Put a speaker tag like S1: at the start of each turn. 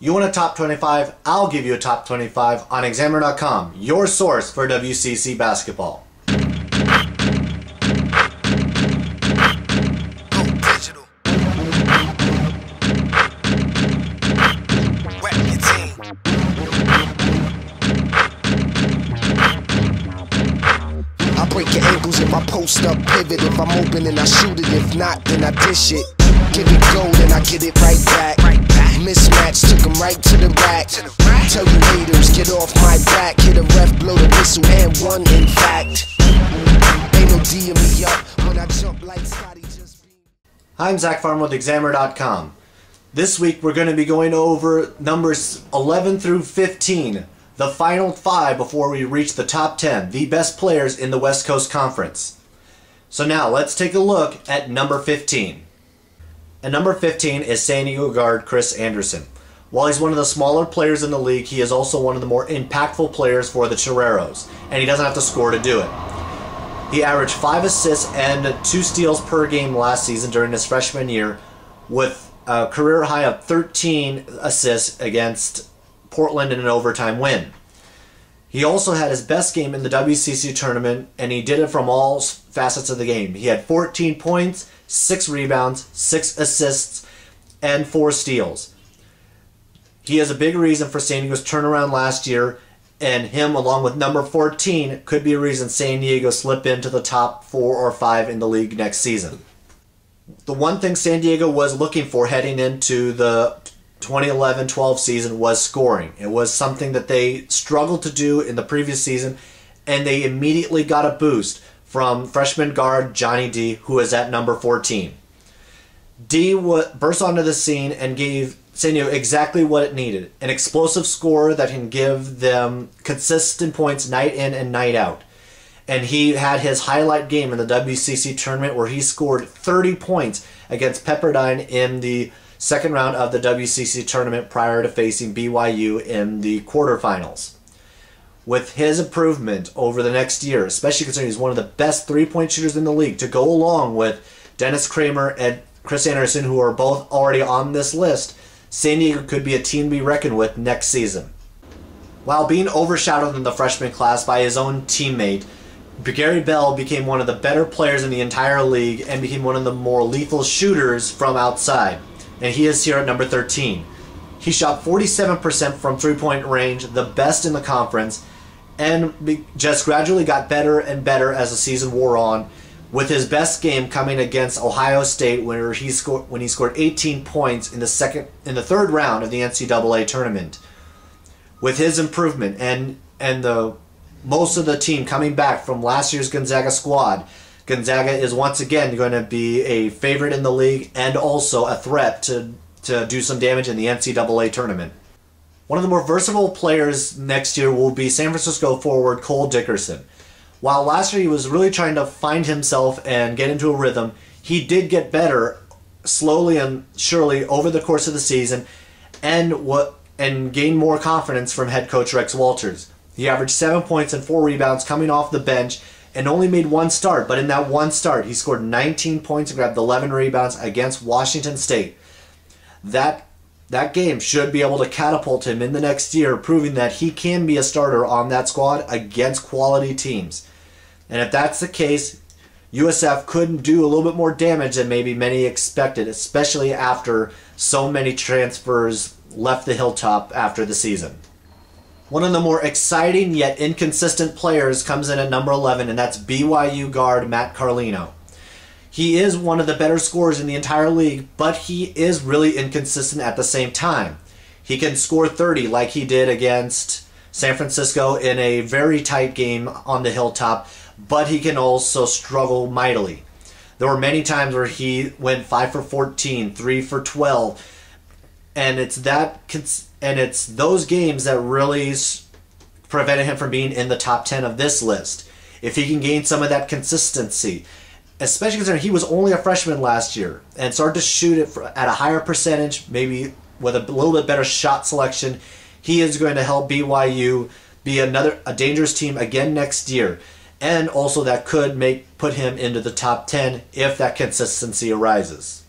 S1: You want a top 25? I'll give you a top 25 on Examiner.com, your source for WCC basketball.
S2: I break your ankles if I post up, pivot. If I'm open and I shoot it, if not, then I dish it. Give it gold and I get it right back. Mismatch, took him right to the rack. Tell you haters, get off my back. Hit a ref, blow the whistle, and won in fact. Ain't no D'ing me up when I jump like Scotty just beat.
S1: I'm Zach Farm with Examiner.com. This week we're going to be going over numbers 11 through 15. The final 5 before we reach the top 10, the best players in the West Coast Conference. So now let's take a look at number 15. And number 15 is San Diego guard Chris Andersen. While he's one of the smaller players in the league, he is also one of the more impactful players for the Toreros, and he doesn't have to score to do it. He averaged 5 assists and 2 steals per game last season during his freshman year, with a career high of 13 assists against Portland in an overtime win. He also had his best game in the WCC tournament, and he did it from all facets of the game. He had 14 points, 6 rebounds, 6 assists, and 4 steals. He is a big reason for San Diego's turnaround last year, and him along with number 14 could be a reason San Diego slip into the top 4 or 5 in the league next season. The one thing San Diego was looking for heading into the 2011-12 season was scoring. It was something that they struggled to do in the previous season, and they immediately got a boost from freshman guard Johnny D, who is at number 14. D burst onto the scene and gave San Diego exactly what it needed: an explosive scorer that can give them consistent points night in and night out. And he had his highlight game in the WCC tournament where he scored 30 points against Pepperdine in the second round of the WCC tournament prior to facing BYU in the quarterfinals. With his improvement over the next year, especially considering he's one of the best three-point shooters in the league, to go along with Dennis Kramer and Chris Andersen, who are both already on this list, San Diego could be a team to be reckoned with next season. While being overshadowed in the freshman class by his own teammate, Gary Bell became one of the better players in the entire league and became one of the more lethal shooters from outside. And he is here at number 13. He shot 47% from three-point range, the best in the conference, and just gradually got better and better as the season wore on, with his best game coming against Ohio State, when he scored 18 points in the third round of the NCAA tournament. With his improvement and most of the team coming back from last year's Gonzaga squad, Gonzaga is once again going to be a favorite in the league and also a threat to do some damage in the NCAA tournament. One of the more versatile players next year will be San Francisco forward Cole Dickerson. While last year he was really trying to find himself and get into a rhythm, he did get better slowly and surely over the course of the season and gained more confidence from head coach Rex Walters. He averaged 7 points and 4 rebounds coming off the bench and only made 1 start, but in that 1 start he scored 19 points and grabbed 11 rebounds against Washington State. That game should be able to catapult him in the next year, proving that he can be a starter on that squad against quality teams. And if that's the case, USF could do a little bit more damage than maybe many expected, especially after so many transfers left the hilltop after the season. One of the more exciting yet inconsistent players comes in at number 11, and that's BYU guard Matt Carlino. He is one of the better scorers in the entire league, but he is really inconsistent at the same time. He can score 30 like he did against San Francisco in a very tight game on the hilltop, but he can also struggle mightily. There were many times where he went 5 for 14, 3 for 12, and it's those games that really prevented him from being in the top 10 of this list. If he can gain some of that consistency, especially considering he was only a freshman last year, and started to shoot it at a higher percentage, maybe with a little bit better shot selection, he is going to help BYU be a dangerous team again next year. And also that could put him into the top 10 if that consistency arises.